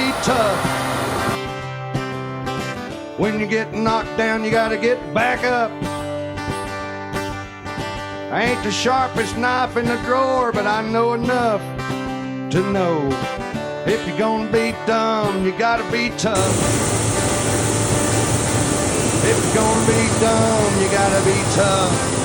be tough. When you get knocked down, you gotta get back up. I ain't the sharpest knife in the drawer, but I know enough to know if you're gonna be dumb, you gotta be tough. If you're gonna be dumb, you gotta be tough.